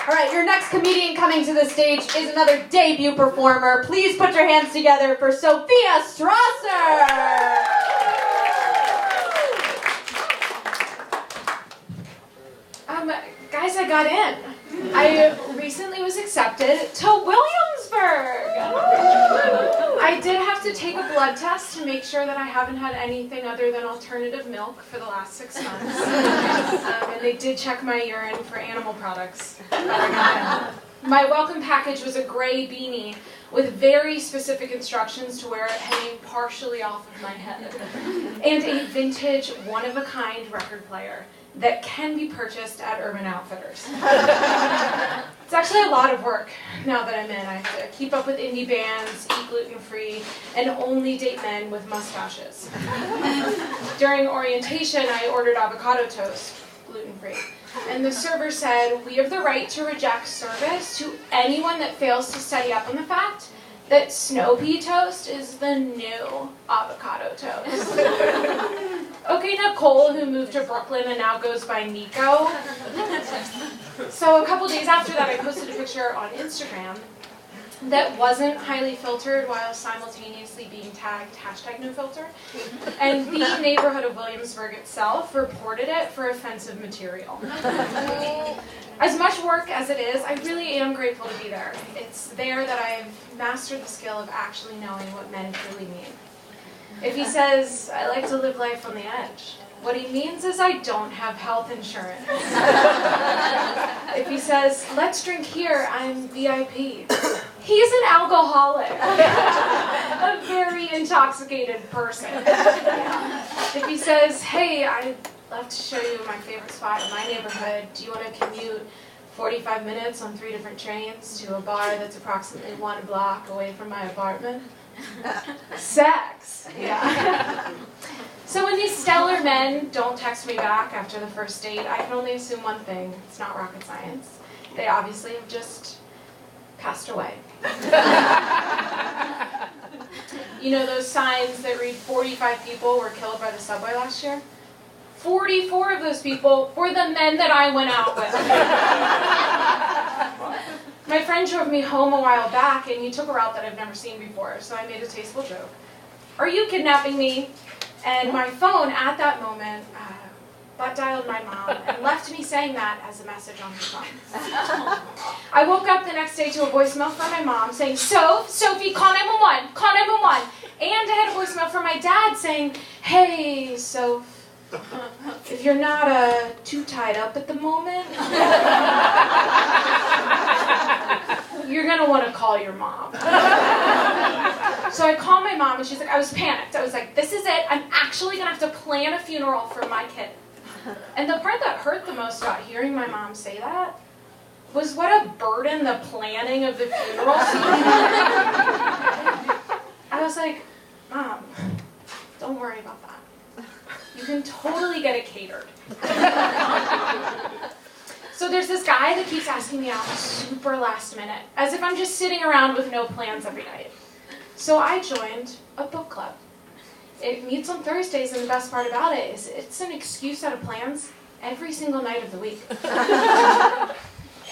All right, your next comedian coming to the stage is another debut performer. Please put your hands together for Sophia Stawser. Guys, I got in. I recently was accepted to Williamsburg. I did have to take a blood test to make sure that I haven't had anything other than alternative milk for the last 6 months. And they did check my urine for animal products. My welcome package was a gray beanie with very specific instructions to wear it hanging partially off of my head, and a vintage, one-of-a-kind record player that can be purchased at Urban Outfitters. It's actually a lot of work now that I'm in. I have to keep up with indie bands, eat gluten-free, and only date men with mustaches. During orientation, I ordered avocado toast, gluten-free. And the server said, "We have the right to reject service to anyone that fails to study up on the fact that snow pea toast is the new avocado toast." Okay, Nicole, who moved to Brooklyn and now goes by Nico. So a couple days after that, I posted a picture on Instagram that wasn't highly filtered while simultaneously being tagged #NoFilter. And the neighborhood of Williamsburg itself reported it for offensive material. As much work as it is, I really am grateful to be there. It's there that I've mastered the skill of actually knowing what men truly mean. If he says, "I like to live life on the edge," what he means is I don't have health insurance. If he says, "Let's drink here, I'm VIP," he's an alcoholic. A very intoxicated person. If he says, "Hey, I'd love to show you my favorite spot in my neighborhood. Do you want to commute 45 minutes on 3 different trains to a bar that's approximately 1 block away from my apartment?" Sex. Yeah. So when these stellar men don't text me back after the first date, I can only assume one thing. It's not rocket science. They obviously have just passed away. You know those signs that read 45 people were killed by the subway last year? 44 of those people were the men that I went out with. My friend drove me home a while back, and he took a route that I've never seen before, so I made a tasteful joke. "Are you kidnapping me?" And my phone, at that moment, butt-dialed my mom and left me saying that as a message on her phone. I woke up the next day to a voicemail from my mom saying, "Sophie, call 911, call 911." And I had a voicemail from my dad saying, "Hey, Soph, if you're not too tied up at the moment, you're going to want to call your mom." So I called my mom, and she's like, I was panicked. I was like, "This is it. I'm actually going to have to plan a funeral for my kid." And the part that hurt the most about hearing my mom say that was what a burden the planning of the funeral seemed. I was like, "Mom, don't worry about that. You can totally get it catered." So there's this guy that keeps asking me out super last minute, as if I'm just sitting around with no plans every night. So I joined a book club. It meets on Thursdays, and the best part about it is it's an excuse out of plans every single night of the week.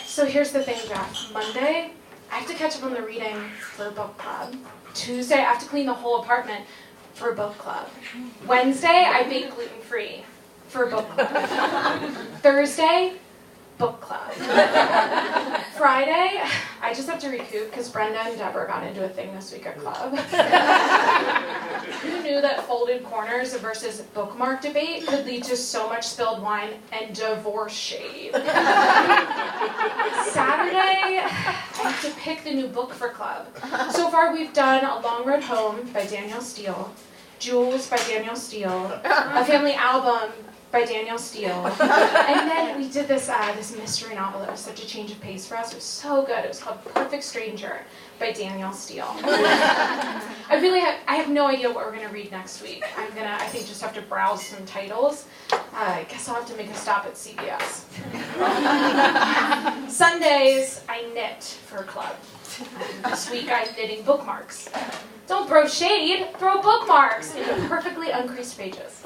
So here's the thing, Jeff. Monday, I have to catch up on the reading for a book club. Tuesday, I have to clean the whole apartment for a book club. Wednesday, I bake gluten-free for a book club. Thursday, book club. Friday, I just have to recoup because Brenda and Deborah got into a thing this week at club. Who knew that folded corners versus bookmark debate could lead to so much spilled wine and divorce shade? Saturday, I have to pick the new book for club. So far, we've done A Long Road Home by Danielle Steele, Jules by Danielle Steele, A Family Album by Danielle Steele, and then we did this mystery novel that was such a change of pace for us. It was so good. It was called Perfect Stranger by Danielle Steele. I have no idea what we're going to read next week. I'm going to, I think, just have to browse some titles. I guess I'll have to make a stop at CVS. Sundays, I knit for a club. This week, I'm knitting bookmarks. Don't throw shade, throw bookmarks into perfectly uncreased pages.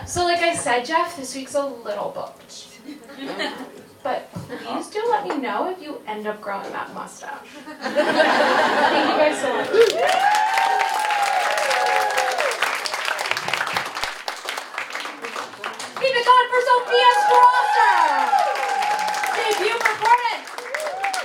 So like I said, Jeff, this week's a little booked. but please do let me know if you end up growing that mustache.